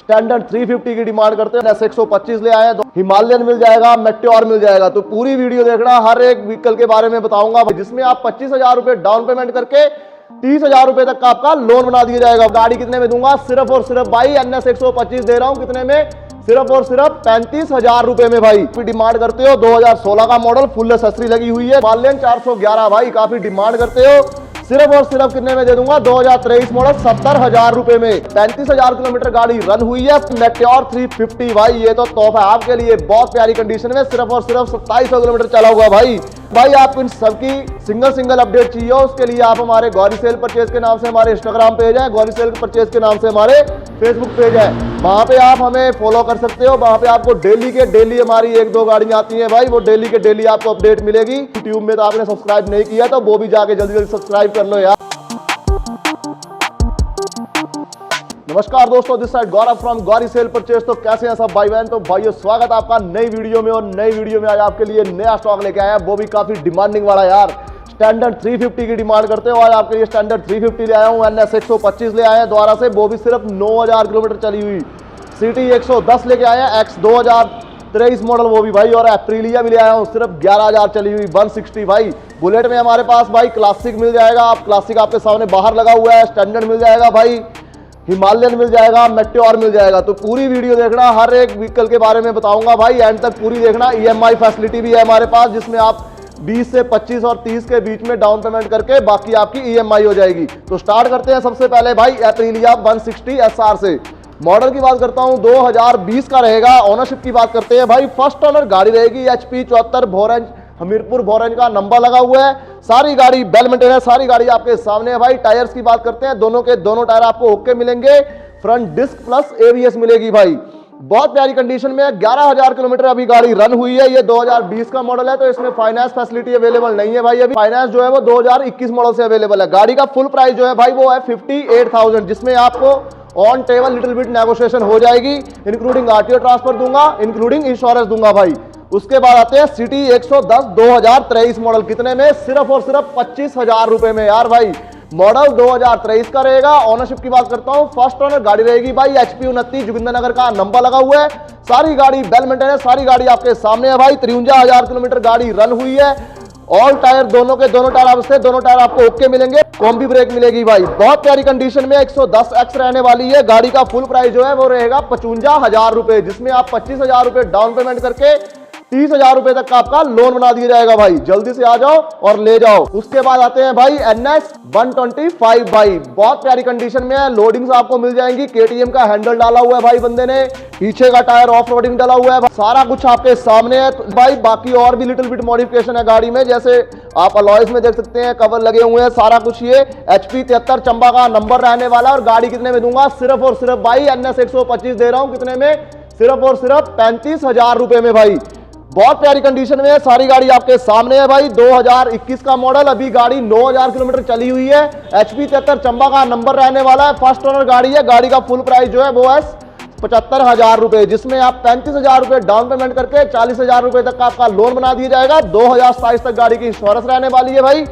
Standard 350 की demand करते हैं, एस 125 ले आए हैं, हिमालयन मिल जाएगा, मेट्योर मिल जाएगा। तो पूरी वीडियो देखना, हर एक व्हीकल के बारे में बताऊंगा, जिसमें आप 25,000 रुपए डाउन पेमेंट करके 30,000 रुपए तक का आपका लोन बना दिया जाएगा। गाड़ी कितने में दूंगा? सिर्फ और सिर्फ भाई एनएस 125 दे रहा हूं, कितने में? सिर्फ और सिर्फ 35,000 रुपए में भाई। डिमांड करते हो 2016 का मॉडल, फुल एक्सेसरी लगी हुई है, हिमालयन 411 भाई, काफी डिमांड करते हो। सिर्फ और सिर्फ कितने में दे दूंगा? 2023 मॉडल 70,000 रुपए में। 35,000 किलोमीटर गाड़ी रन हुई है, मेट्योर 350 भाई, ये तो तोहफा आपके लिए, बहुत प्यारी कंडीशन में, सिर्फ और सिर्फ 2700 किलोमीटर चला हुआ भाई। भाई आप इन सबकी सिंगल अपडेट चाहिए, उसके लिए आप हमारे गौरी सेल परचेज के नाम से हमारे इंस्टाग्राम पेज है, गौरी सेल परचेज के नाम से हमारे फेसबुक पेज है, वहां पे आप हमें फॉलो कर सकते हो। वहां पे आपको डेली के डेली हमारी 1-2 गाड़ियां आती हैं भाई, वो डेली के डेली आपको अपडेट मिलेगी। यूट्यूब में तो आपने सब्सक्राइब नहीं किया तो वो भी जाके जल्दी जल्दी सब्सक्राइब कर लो यार। नमस्कार दोस्तों, this side Gaurav from Gauri cell purchase. तो कैसे हैं सब भाई बहन? तो भाइयों स्वागत आपका नई वीडियो में, और नई वीडियो में आज आपके लिए नया स्टॉक लेके आया, वो भी काफी डिमांडिंग वाला यार। स्टैंडर्ड 350 की डिमांड करते हो, आज आपके लिए स्टैंडर्ड 350 ले आया हूं, एनएस 125 ले आए हैं द्वारा से, वो भी सिर्फ 9,000 किलोमीटर चली हुई। सिटी 110 लेके आए हैं, एक्स 2023 मॉडल, वो भी भाई, और एप्रिलिया भी ले आया हूं, सिर्फ 11,000 चली हुई, 160 भाई। बुलेट में हमारे पास भाई क्लासिक मिल जाएगा, आप क्लासिक आपके सामने बाहर लगा हुआ है, स्टैंडर्ड मिल जाएगा भाई, हिमालयन मिल जाएगा, मेट्योर मिल जाएगा। तो पूरी वीडियो देखना, हर एक व्हीकल के बारे में बताऊंगा भाई, एंड तक पूरी देखना। ईएमआई फैसिलिटी भी है हमारे पास, जिसमें आप 20 से 25 और 30 के बीच में डाउन पेमेंट करके बाकी आपकी ईएमआई हो जाएगी। तो स्टार्ट करते हैं सबसे पहले भाई एप्रिलिया 160 एसआर से। मॉडल की बात करता हूं 2020 का रहेगा। ऑनरशिप की बात करते हैं भाई, फर्स्ट ओनर गाड़ी रहेगी, HP 74 भोरंज, हमीरपुर भोरंज का नंबर लगा हुआ है। सारी गाड़ी वेल मेंटेन है, सारी गाड़ी आपके सामने है भाई। टायर्स की बात करते हैं, दोनों के दोनों टायर आपको ओके मिलेंगे, फ्रंट डिस्क प्लस ABS मिलेगी भाई। बहुत प्यारी कंडीशन में है, 11,000 किलोमीटर अभी गाड़ी रन हुई है। ये 2020 का मॉडल है, तो इसमें फाइनेंस फैसिलिटी अवेलेबल नहीं है भाई। अभी फाइनेंस जो है वो 2021 मॉडल से अवेलेबल है। गाड़ी का फुल प्राइस जो है भाई वो है 58,000, जिसमें आपको on table little bit negotiation हो जाएगी, इंक्लूडिंग RTO ट्रांसफर दूंगा, इंक्लूडिंग इंश्योरेंस दूंगा भाई। उसके बाद आते हैं सिटी 110 2023 मॉडल, कितने में? सिर्फ और सिर्फ 25,000 रुपए में यार भाई। मॉडल 2023 का रहेगा। ऑनरशिप की बात करता हूं, फर्स्ट ओनर गाड़ी रहेगी भाई, HP 29 जोगिंद्रनगर का नंबर लगा हुआ है। सारी गाड़ी वेल मेंटेन है, सारी गाड़ी आपके सामने है भाई। 53,000 किलोमीटर गाड़ी रन हुई है। ऑल टायर, दोनों के दोनों टायर आपसे, दोनों टायर आपको ओके मिलेंगे, कॉम्बी ब्रेक मिलेगी भाई। बहुत प्यारी कंडीशन में 110X रहने वाली है। गाड़ी का फुल प्राइस जो है वो रहेगा 55,000 रुपए, जिसमें आप 25,000 रुपए डाउन पेमेंट करके 30,000 रुपए तक का आपका लोन बना दिया जाएगा भाई। जल्दी से आ जाओ और ले जाओ। उसके बाद आते हैं भाई NS 125 भाई, बहुत प्यारी कंडीशन में है। लोडिंग्स आपको मिल जाएंगी, KTM का हैंडल डाला हुआ है भाई बंदे ने, पीछे का टायर ऑफ रोडिंग डाला हुआ है, सारा कुछ आपके सामने है तो भाई। बाकी और भी लिटिल बिट मॉडिफिकेशन है गाड़ी में, जैसे आप अलॉयज में देख सकते हैं, कवर लगे हुए हैं, सारा कुछ। ये HP 73 चंबा का नंबर रहने वाला है। और गाड़ी कितने में दूंगा? सिर्फ और सिर्फ भाई NS 125 दे रहा हूं, कितने में? सिर्फ और सिर्फ 35,000 रुपए में भाई। बहुत प्यारी कंडीशन में है, सारी गाड़ी आपके सामने है भाई। 2021 का मॉडल, अभी गाड़ी 9,000 किलोमीटर चली हुई है। HP 73 चंबा का नंबर रहने वाला है, फर्स्ट ओनर गाड़ी है। गाड़ी का फुल प्राइस जो है वो है 75,000 रुपए, जिसमें आप 35,000 रुपए डाउन पेमेंट करके 40,000 रुपए तक का आपका लोन बना दिया जाएगा। 2027 तक गाड़ी की इंश्योरेंस रहने वाली है भाई।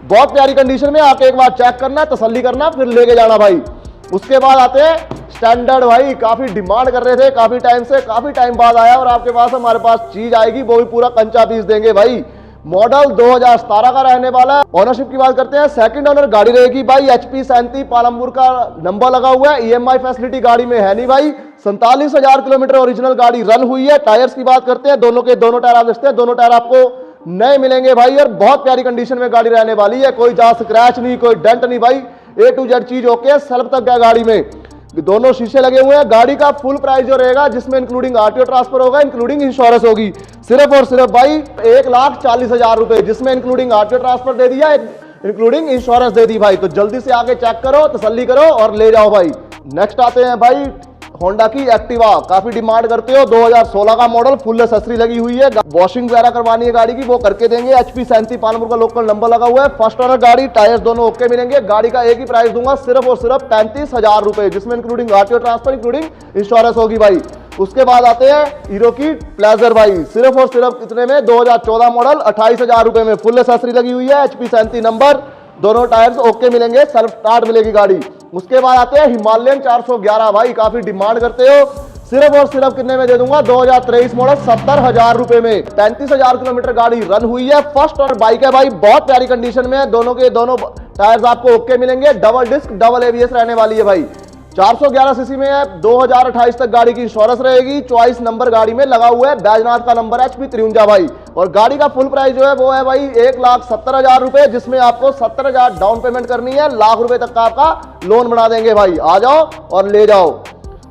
बहुत प्यारी कंडीशन में, आके एक बार चेक करना, तसल्ली करना, फिर लेके जाना भाई। उसके बाद आते हैं स्टैंडर्ड भाई, काफी डिमांड कर रहे थे, काफी टाइम से, काफी टाइम बाद आया और आपके पास हमारे पास चीज आएगी, वो भी पूरा कंचा पीस देंगे भाई। मॉडल 2017 का रहने वाला है। ऑनरशिप की बात करते हैं, सेकंड ओनर गाड़ी रहेगी भाई। HP 37 पालमपुर का नंबर लगा हुआ है। EMI फैसिलिटी गाड़ी में है नहीं भाई। 47,000 किलोमीटर ओरिजिनल गाड़ी रन हुई है। टायर्स की बात करते हैं, दोनों के दोनों टायर आप देखते हैं, दोनों टायर आपको नए मिलेंगे भाई। और बहुत प्यारी कंडीशन में गाड़ी रहने वाली है, कोई जहां स्क्रैच नहीं, कोई डेंट नहीं भाई, A to Z चीज ओके। सेल्फ तक गया गाड़ी में, दोनों शीशे लगे हुए हैं। गाड़ी का फुल प्राइस जो रहेगा, जिसमें इंक्लूडिंग RTO ट्रांसफर होगा, इंक्लूडिंग इंश्योरेंस होगी, सिर्फ और सिर्फ भाई 1,40,000 रुपए, जिसमें इंक्लूडिंग RTO ट्रांसफर दे दिया, इंक्लूडिंग इंश्योरेंस दे दी भाई। तो जल्दी से आके चेक करो, तसल्ली करो और ले जाओ भाई। नेक्स्ट आते हैं भाई होंडा की एक्टिवा, काफी डिमांड करते हो। 2016 का मॉडल, फुल एक्सेसरी लगी हुई है। वॉशिंग वगैरह करवानी है गाड़ी की, वो करके देंगे। HP 37 पालमपुर का लोकल नंबर लगा हुआ है। फर्स्ट ओनर गाड़ी, टायर्स दोनों ओके मिलेंगे। गाड़ी का एक ही प्राइस दूंगा, सिर्फ और सिर्फ 35,000 रुपए, जिसमें including RTO transfer, including insurance होगी भाई। उसके बाद आते हैं हीरो की प्लेजर भाई, सिर्फ और सिर्फ कितने में? 2014 मॉडल, 28,000 रुपए में, फुल एक्सेसरी लगी हुई है। HP 37 नंबर, दोनों टायर्स ओके मिलेंगे, सेल्फ स्टार्ट मिलेगी गाड़ी। उसके बाद आते हैं हिमालयन 411 भाई, काफी डिमांड करते हो, सिर्फ और सिर्फ कितने में दे दूंगा, 2023 मॉडल 70,000 रुपए में। 35,000 किलोमीटर गाड़ी रन हुई है, फर्स्ट और बाइक है भाई, बहुत प्यारी कंडीशन में है। दोनों के दोनों टायर्स आपको ओके मिलेंगे, डबल डिस्क डबल एबीएस रहने वाली है भाई। 411 सीसी में है, 2028 तक गाड़ी की इंश्योरेंस रहेगी। चॉइस नंबर गाड़ी में लगा हुआ है, बैजनाथ का नंबर HP 53 भाई। और गाड़ी का फुल प्राइस जो है वो है भाई 1,70,000 रुपए, जिसमें आपको 70,000 डाउन पेमेंट करनी है, लाख रुपए तक का आपका लोन बना देंगे भाई। आ जाओ और ले जाओ।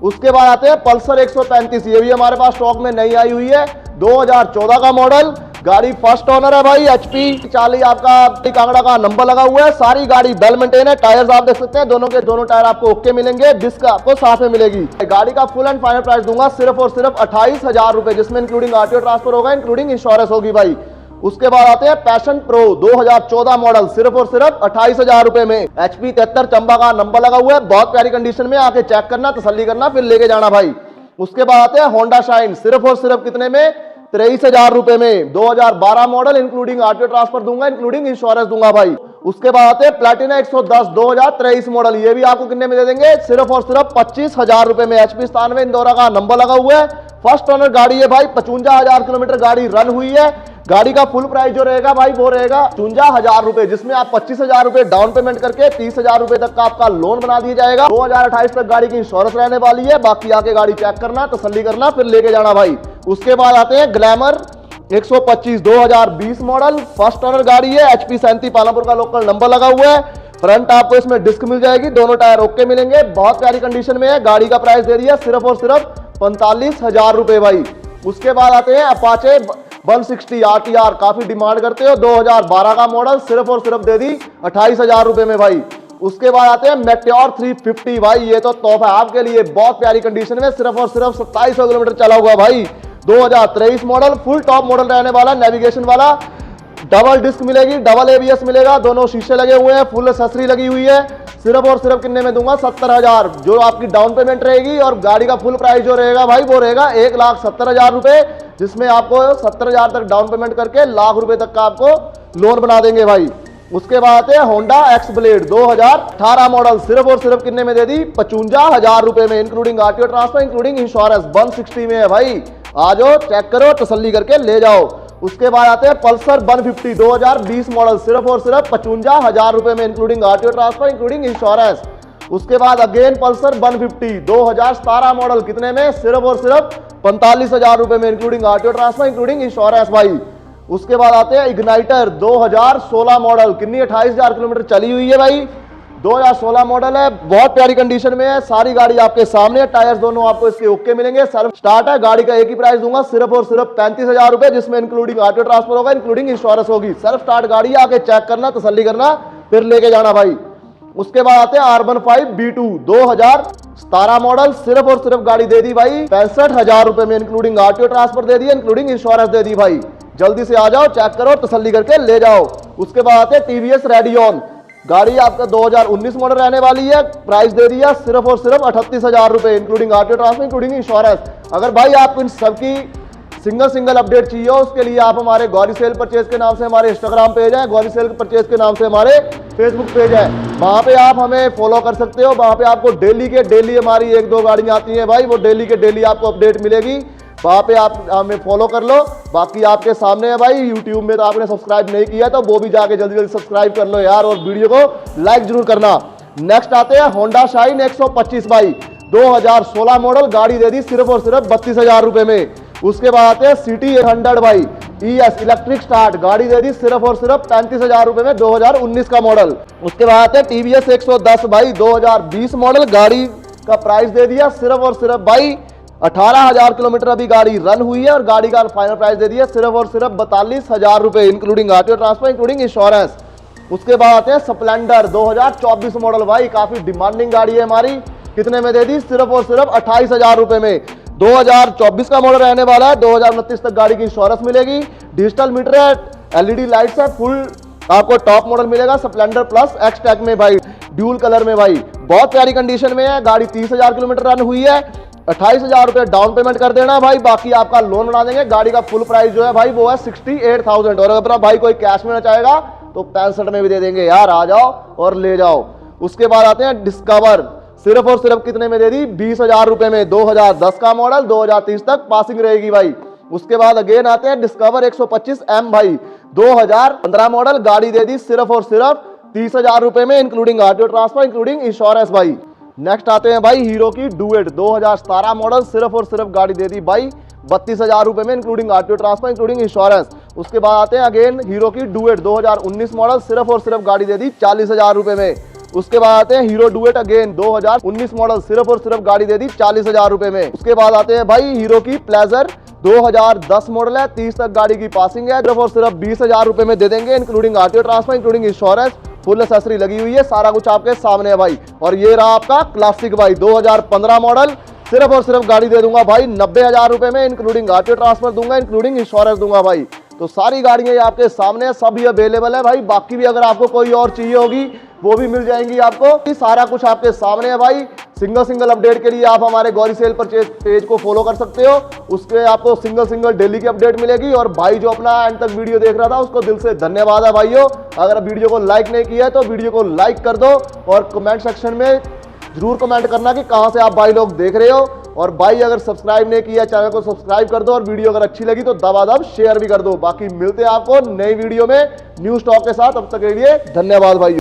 उसके बाद आते हैं पल्सर 135, ये भी हमारे पास स्टॉक में नई आई हुई है, 2014 का मॉडल। गाड़ी फर्स्ट ओनर है भाई, HP 40 आपका कांगड़ा का नंबर लगा हुआ है। सारी गाड़ी वेल मेंटेन है, टायर्स आप देख सकते हैं, दोनों के दोनों टायर आपको ओके मिलेंगे, डिस्क आपको साथ में मिलेगी। गाड़ी का फुल एंड फाइनल प्राइस दूंगा सिर्फ और सिर्फ 28,000 रुपए, जिसमें इंक्लूडिंग RTO ट्रांसफर होगा, इंक्लूडिंग इंश्योरेंस होगी भाई। उसके बाद आते हैं पैशन प्रो 2014 मॉडल, सिर्फ और सिर्फ 28,000 रुपए में। HP 73 चंबा का नंबर लगा हुआ है, बहुत प्यारी कंडीशन में, आके चेक करना, तसल्ली करना, फिर लेके जाना भाई। उसके बाद आते हैं होंडा शाइन, सिर्फ और सिर्फ कितने में, 23,000 रुपए में, 2012 मॉडल, इंक्लूडिंग RTO ट्रांसफर दूंगा, इंक्लूडिंग इंश्योरेंस दूंगा भाई। उसके बाद आते हैं प्लैटिना 110 2023 मॉडल, ये भी आपको कितने में दे देंगे, सिर्फ और सिर्फ 25,000 रुपए में। HP 97 इंदौरा का नंबर लगा हुआ है, फर्स्ट ओनर गाड़ी है भाई, 55,000 किलोमीटर गाड़ी रन हुई है। गाड़ी का फुल प्राइस जो रहेगा भाई वो रहेगा 55,000 रुपए, जिसमें आप 25,000 रुपए डाउन पेमेंट करके 30,000 रुपए तक का आपका लोन बना दिया जाएगा। 2028 तक गाड़ी की इंश्योरेंस रहने वाली है, बाकी आके गाड़ी चेक करना, तसल्ली करना, फिर लेके जाना भाई। उसके बाद आते हैं ग्लैमर 125 2020 मॉडल, फर्स्ट ओनर गाड़ी है, HP 37 पालमपुर का लोकल नंबर लगा हुआ है। फ्रंट आपको इसमें डिस्क मिल जाएगी, दोनों टायर ओके मिलेंगे, बहुत प्यारी कंडीशन में है। गाड़ी का प्राइस दे दिया सिर्फ और सिर्फ 45,000 रुपए भाई। उसके बाद आते हैं अपाचे 160 RTR, काफी डिमांड करते हो, 2012 का मॉडल, सिर्फ और सिर्फ दे दी 28,000 रुपए में भाई। उसके बाद आते हैं मेट्योर 350 भाई, ये तो तोहफा है आपके लिए, बहुत प्यारी कंडीशन में, सिर्फ और सिर्फ 2700 किलोमीटर चला हुआ भाई। 2023 मॉडल, फुल टॉप मॉडल रहने वाला, नेविगेशन वाला, डबल डिस्क मिलेगी, डबल एबीएस मिलेगा, दोनों शीशे लगे हुए हैं, फुल एक्सेसरी लगी हुई है। सिर्फ और सिर्फ कितने में दूंगा, 70,000 जो आपकी डाउन पेमेंट रहेगी, और गाड़ी का फुल प्राइस जो रहेगा भाई वो रहेगा 1,70,000 रुपए, जिसमें आपको 70,000 तक डाउन पेमेंट करके लाख रुपए तक का आपको लोन बना देंगे भाई। उसके बाद आते हैं होंडा एक्स ब्लेड 2018 मॉडल, सिर्फ और सिर्फ कितने में दे दी, 55,000 रुपए में, including RTO transfer, including insurance, 160 में है भाई। आ जाओ, चेक करो, तसल्ली करके ले जाओ। उसके बाद आते हैं पल्सर 150 2020 मॉडल, सिर्फ और सिर्फ 55,000 रुपए में, including RTO transfer, including insurance. उसके बाद अगेन पल्सर 150 2017 मॉडल, कितने में, सिर्फ और सिर्फ 45,000 रुपए में, including RTO transfer, including insurance भाई। उसके बाद आते हैं इग्नाइटर 2016 मॉडल, कितनी 28,000 किलोमीटर चली हुई है भाई, 2016 मॉडल है, बहुत प्यारी कंडीशन में है, सारी गाड़ी आपके सामने है, टायर्स दोनों आपको इसके ओके मिलेंगे, सेल्फ स्टार्ट है। गाड़ी का एक ही प्राइस दूंगा सिर्फ और सिर्फ 35,000 रुपए, जिसमें इंक्लूडिंग RTO ट्रांसफर होगा, इंक्लूडिंग इंश्योरेंस होगी। सेल्फ स्टार्ट गाड़ी है, आके चेक करना, तसल्ली करना, फिर लेके जाना भाई। उसके बाद आते हैं R15 B2 2017 मॉडल, सिर्फ और सिर्फ गाड़ी दे दी भाई 65,000 रुपए में, इंक्लूडिंग RTO ट्रांसफर दे दी, इंक्लूडिंग इंश्योरेंस दे दी भाई। जल्दी से आ जाओ, चेक करो, तसल्ली करके ले जाओ। उसके बाद आते हैं TVS रेडियन, गाड़ी आपका 2019 मॉडल रहने वाली है, प्राइस दे दिया सिर्फ और सिर्फ 38,000 रुपए, including RTO transfer, including insurance. अगर भाई आपको इन सबकी सिंगल अपडेट चाहिए हो, उसके लिए आप हमारे गौरी सेल परचेज के नाम से हमारे इंस्टाग्राम पेज है, गौरी सेल परचेज के नाम से हमारे फेसबुक पेज है, वहां पे आप हमें फॉलो कर सकते हो। वहां पे आपको डेली के डेली हमारी 1-2 गाड़ियां आती हैं भाई, वो डेली के डेली आपको अपडेट मिलेगी, वहां पे आप हमें फॉलो कर लो। बाकी आपके सामने है भाई, यूट्यूब में तो आपने सब्सक्राइब नहीं किया तो वो भी जाके जल्दी जल्दी सब्सक्राइब कर लो यार, और वीडियो को लाइक जरूर करना। नेक्स्ट आते हैं होंडा शाइन 125 भाई, 2016 मॉडल, गाड़ी दे दी सिर्फ और सिर्फ 32,000 रुपए में। उसके बाद आते हैं सिटी 800 भाई ES इलेक्ट्रिक स्टार्ट, गाड़ी दे दी सिर्फ और सिर्फ 35,000 रुपए में, 2019 का मॉडल। उसके बाद आते हैं TVS 110 भाई 2020 मॉडल, गाड़ी का प्राइस दे दिया सिर्फ और सिर्फ भाई 18,000 किलोमीटर अभी गाड़ी रन हुई है, और गाड़ी का फाइनल प्राइस दे दिया सिर्फ और सिर्फ 42,000 रुपए, including RTO transfer, including insurance. उसके बाद आते हैं स्प्लेंडर 2024 मॉडल भाई, काफी डिमांडिंग गाड़ी है हमारी, कितने में दे दी, सिर्फ और सिर्फ 28,000 रुपए में, 2024 का मॉडल रहने वाला है, 2029 तक गाड़ी की इंश्योरेंस मिलेगी, डिजिटल मीटर है, LED लाइट्स है, फुल आपको टॉप मॉडल मिलेगा स्प्लेंडर प्लस एक्स टेक में भाई, ड्यूल कलर में भाई, बहुत प्यारी कंडीशन में है। गाड़ी 30,000 किलोमीटर रन हुई है, 28,000 रुपए डाउन पेमेंट कर देना भाई, बाकी आपका लोन बना देंगे। गाड़ी का फुल प्राइस जो है भाई वो है 68,000, और अगर भाई कोई कैश में चाहेगा तो 65 में भी दे देंगे यार, आ जाओ और ले जाओ। उसके बाद आते हैं डिस्कवर, सिर्फ और सिर्फ कितने में दे दी, 20,000 रुपए में, 2010 का मॉडल, 2030 तक पासिंग रहेगी भाई। उसके बाद अगेन आते हैं डिस्कवर 125M भाई, 2015 मॉडल, गाड़ी दे दी सिर्फ और सिर्फ 30,000 रुपए में, including RTO transfer, including insurance भाई। नेक्स्ट आते हैं भाई हीरो की डुएट 2017 मॉडल, सिर्फ और सिर्फ गाड़ी दे दी भाई 32,000 रुपए में, including RTO transfer, including insurance. उसके बाद आते हैं अगेन हीरो की डुएट 2019 मॉडल, सिर्फ और सिर्फ गाड़ी दे दी 40,000 रुपए में। उसके बाद आते हैं हीरो डुएट अगेन 2019 मॉडल, सिर्फ और सिर्फ गाड़ी दे दी 40,000 रुपए में। उसके बाद आते हैं भाई हीरो की प्लेजर 2010 मॉडल है, 30 तक गाड़ी की पासिंग है, सिर्फ और सिर्फ 20,000 रुपए में दे देंगे, including RTO transfer, including insurance, full accessory लगी हुई है, सारा कुछ आपके सामने है भाई। और ये रहा आपका क्लासिक भाई 2015 मॉडल, सिर्फ और सिर्फ गाड़ी दे दूंगा भाई 90,000 रुपए में, इंक्लूडिंग आरटीओ ट्रांसफर दूंगा, इंक्लूडिंग इंश्योरेंस दूंगा भाई। तो सारी गाड़ियां ये आपके सामने है, सब ये अवेलेबल है भाई। बाकी भी अगर आपको कोई और चाहिए होगी वो भी मिल जाएंगी आपको, ये सारा कुछ आपके सामने है भाई। सिंगल अपडेट के लिए आप हमारे गौरी सेल परचेज पेज को फॉलो कर सकते हो, उसके आपको सिंगल डेली की अपडेट मिलेगी। और भाई जो अपना एंड तक वीडियो देख रहा था उसको दिल से धन्यवाद है भाइयों। अगर वीडियो को लाइक नहीं किया है तो वीडियो को लाइक कर दो, और कमेंट सेक्शन में जरूर कमेंट करना कि कहां से आप भाई लोग देख रहे हो। और भाई अगर सब्सक्राइब नहीं किया चैनल को सब्सक्राइब कर दो, और वीडियो अगर अच्छी लगी तो दबादब शेयर भी कर दो। बाकी मिलते हैं आपको नई वीडियो में न्यू स्टॉक के साथ, तब तक के लिए धन्यवाद भाई।